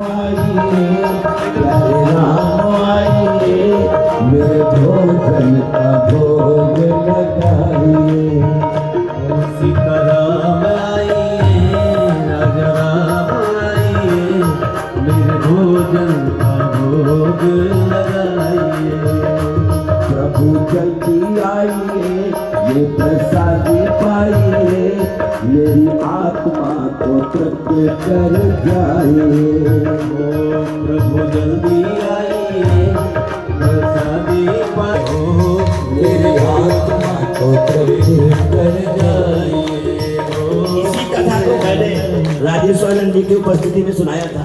मेरे भोजन का भोग लगाइए। सीताराम आइए, राजा राम आइए, मेरे भोजन का भोग लगाइए। प्रभु जल्दी आइए, ये प्रसादी पाइए, मेरी आत्मा को तृप्त कर जाइए। प्रभु जल्दी आइए, प्रसादी पाओ, मेरी आत्मा को तृप्त कर जाइए। इसी कथा को मैंने राजेश्वर जी की उपस्थिति में सुनाया था।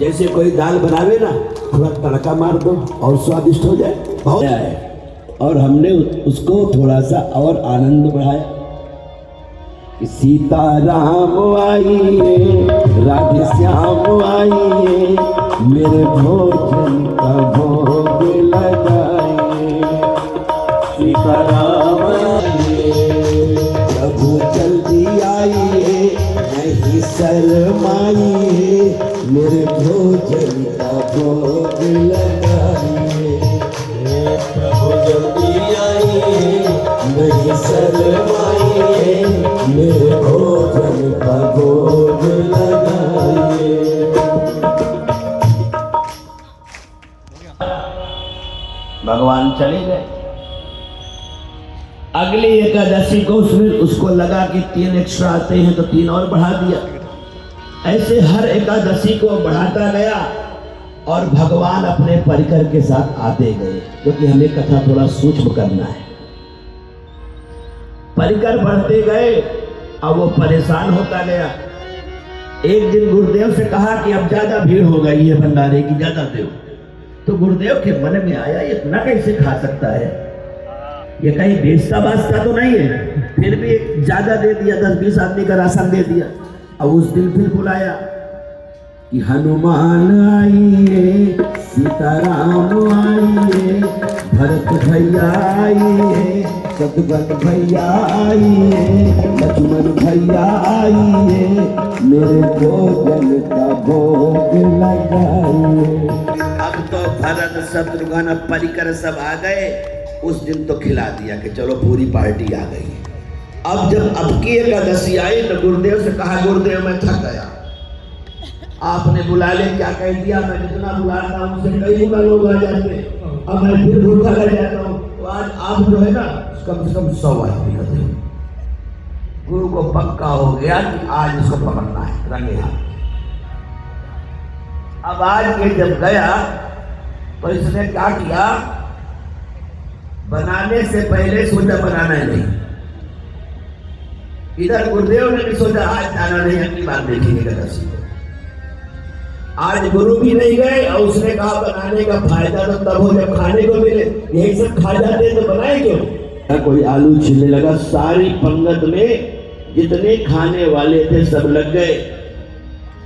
जैसे कोई दाल बनावे ना, थोड़ा तड़का मार दो और स्वादिष्ट हो जाए, बहुत है। और हमने उसको थोड़ा सा और आनंद बढ़ाया कि सीताराम आइए, राधे श्याम आइए, मेरे भोजन का भोग लगाइए। सीताराम आइए, प्रभु जल्दी आइए, नहीं शर्माइए, मेरे भोजन का भोग लगाइए। प्रभु जल्दी आइए, नहीं शर्माइए, मेरे भोजन का भोग लगाइए। भगवान चले गए। अगली एकादशी को उसको लगा कि 3 एक्स्ट्रा आते हैं तो 3 और बढ़ा दिया। ऐसे हर एकादशी को बढ़ाता गया और भगवान अपने परिकर के साथ आते गए, क्योंकि हमें कथा थोड़ा सूक्ष्म करना है। परिकर बढ़ते गए, अब वो परेशान होता गया। एक दिन गुरुदेव से कहा कि अब ज्यादा भीड़ हो गई है भंडारे की, ज्यादा दो। तो गुरुदेव के मन में आया, ये इतना कैसे खा सकता है, ये कहीं बेचता बाजता तो नहीं है। फिर भी ज्यादा दे दिया, 10-20 आदमी का राशन दे दिया। अब उस दिन फिर बुलाया कि हनुमान आइए, सीताराम आइए, भरत भैया आइए, शत्रुघ्न भैया आइए, लक्ष्मण भैया आइए, मेरे भोजन का भोग लगाइए। अब तो भरत शत्रुघ्न परिकर सब आ गए। उस दिन तो खिला दिया कि चलो पूरी पार्टी आ गई। अब जब अब की एकादशी आई तो गुरुदेव से कहा, गुरुदेव मैं थक गया, आपने बुला ले, क्या कह दिया, मैं जितना बुलाता हूँ उससे कई गुना लोग आ जाते, अब मैं फिर भूखा रह जाता हूँ। तो आज आप जो है ना कम से कम 100 आदमी कर दो। गुरु को पक्का हो गया कि आज इसको पकड़ना है रंगे हाथ। अब आज ये जब गया तो इसने क्या किया, बनाने से पहले सोचा बनाना है नहीं। इधर गुरुदेव ने भी सोचा आज जाना नहीं, अगली बार देखेंगे एकादशी को। आज गुरु भी नहीं गए और उसने कहा बनाने का फायदा तो तब हो जब खाने को मिले, यही सब खा जाते तो बनाए क्यों। कोई आलू छीलने लगा, सारी पंगत में जितने खाने वाले थे सब लग गए।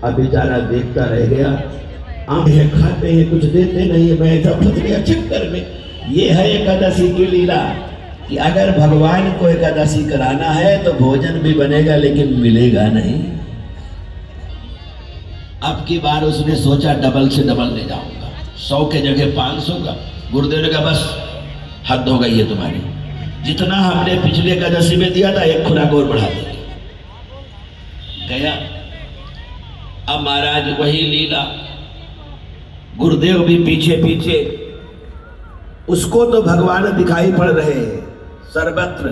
अब बेचारा देखता रह गया, आंखें खाते हैं कुछ देते नहीं है। मैं सब फंस गया चक्कर में। ये है एकादशी की लीला कि अगर भगवान को एकादशी कराना है तो भोजन भी बनेगा लेकिन मिलेगा नहीं। अब की बार उसने सोचा डबल से डबल ले जाऊंगा, 100 के जगह 500 का। गुरुदेव ने कहा बस हद हो गई है तुम्हारी, जितना हमने पिछले एकादशी में दिया था 1 खुराक और बढ़ा देंगे। गया। अब महाराज वही लीला, गुरुदेव भी पीछे पीछे। उसको तो भगवान दिखाई पड़ रहे हैं सर्वत्र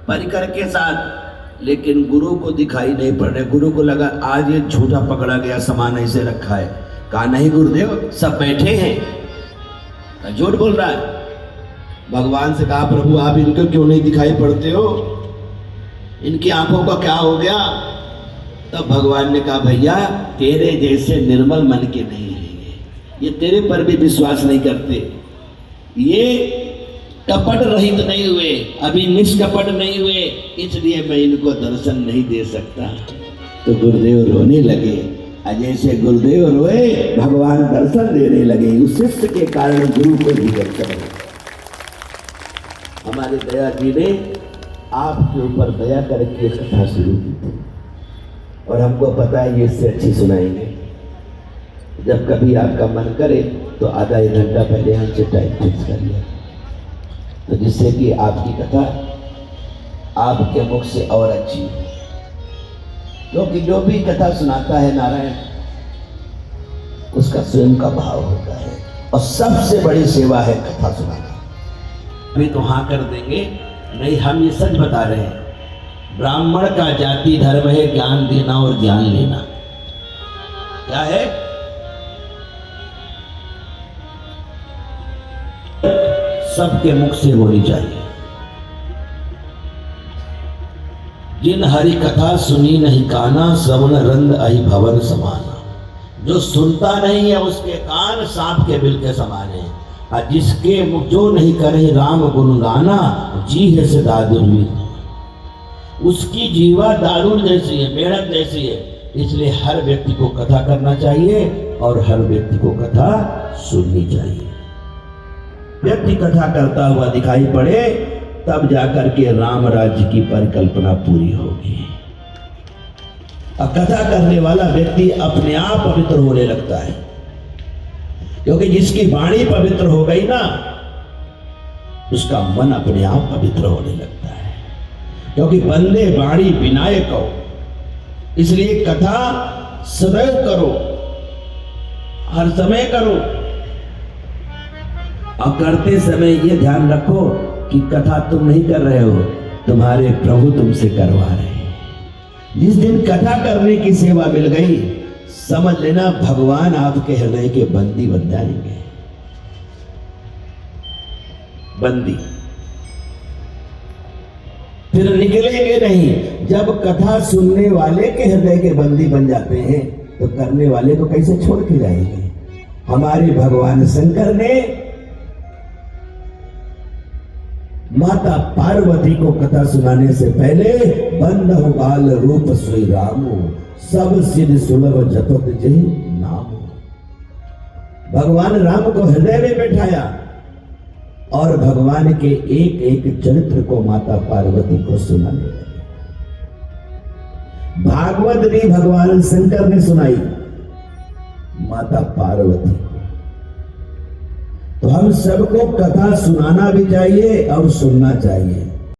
परिकर के साथ, लेकिन गुरु को दिखाई नहीं पड़ रहे। गुरु को लगा आज ये झूठा पकड़ा गया, सामान ऐसे रखा है। कहा नहीं गुरुदेव सब बैठे हैं, झूठ बोल रहा है। भगवान से कहा प्रभु आप इनको क्यों नहीं दिखाई पड़ते हो, इनकी आंखों का क्या हो गया। तब भगवान ने कहा भैया तेरे जैसे निर्मल मन के नहीं रहेंगे, ये तेरे पर भी विश्वास नहीं करते, ये कपट रहित नहीं हुए, अभी निष्कपट नहीं हुए, इसलिए मैं इनको दर्शन नहीं दे सकता। तो गुरुदेव रोने लगे। जैसे गुरुदेव रोए भगवान दर्शन देने लगे। उस शिष्य के कारण गुरु को भी दर्शन मिला। हमारे दया जी ने आपके ऊपर दया करके कथा शुरू की थी और हमको पता है ये इससे अच्छी सुनाएंगे। जब कभी आपका मन करे तो आधा एक घंटा पहले हमसे टाइम फिक्स कर लिया, तो जिससे कि आपकी कथा आपके मुख से और अच्छी हो। क्योंकि जो भी कथा सुनाता है नारायण, उसका स्वयं का भाव होता है, और सबसे बड़ी सेवा है कथा सुनाना। अभी तो हाँ कर देंगे, नहीं हम ये सच बता रहे हैं। ब्राह्मण का जाति धर्म है ज्ञान देना और ज्ञान लेना। क्या है? सबके मुख से होनी चाहिए। जिन हरि कथा सुनी नहीं काना, श्रवण रंग अहि भवन समाना। जो सुनता नहीं है उसके कान सांप के बिल के समान है, और जिसके मुख जो नहीं करे राम गुण गाना, जी है से दादुर्वीर। उसकी जीवा दारुण जैसी है, मेढ़क जैसी है। इसलिए हर व्यक्ति को कथा करना चाहिए और हर व्यक्ति को कथा सुननी चाहिए। व्यक्ति कथा करता हुआ दिखाई पड़े तब जाकर के राम राज्य की परिकल्पना पूरी होगी। अब कथा करने वाला व्यक्ति अपने आप पवित्र होने लगता है, क्योंकि जिसकी वाणी पवित्र हो गई ना, उसका मन अपने आप पवित्र होने लगता है। क्योंकि बंदे वाणी विनायक हो, इसलिए कथा सदैव करो, हर समय करो। और करते समय ये ध्यान रखो कि कथा तुम नहीं कर रहे हो, तुम्हारे प्रभु तुमसे करवा रहे हैं। जिस दिन कथा करने की सेवा मिल गई, समझ लेना भगवान आपके हृदय के बंदी बन जाएंगे। बंदी फिर निकलेंगे नहीं। जब कथा सुनने वाले के हृदय के बंदी बन जाते हैं तो करने वाले को कैसे छोड़ के जाएंगे। हमारे भगवान शंकर ने माता पार्वती को कथा सुनाने से पहले बंधु बाल रूप श्री रामो, सब सिद्ध सुलभ जपत जय नामो। भगवान राम को हृदय में बैठाया और भगवान के एक एक चरित्र को माता पार्वती को सुनाने लगे। भागवत भी भगवान शंकर ने सुनाई माता पार्वती को। तो हम सबको कथा सुनाना भी चाहिए और सुनना चाहिए।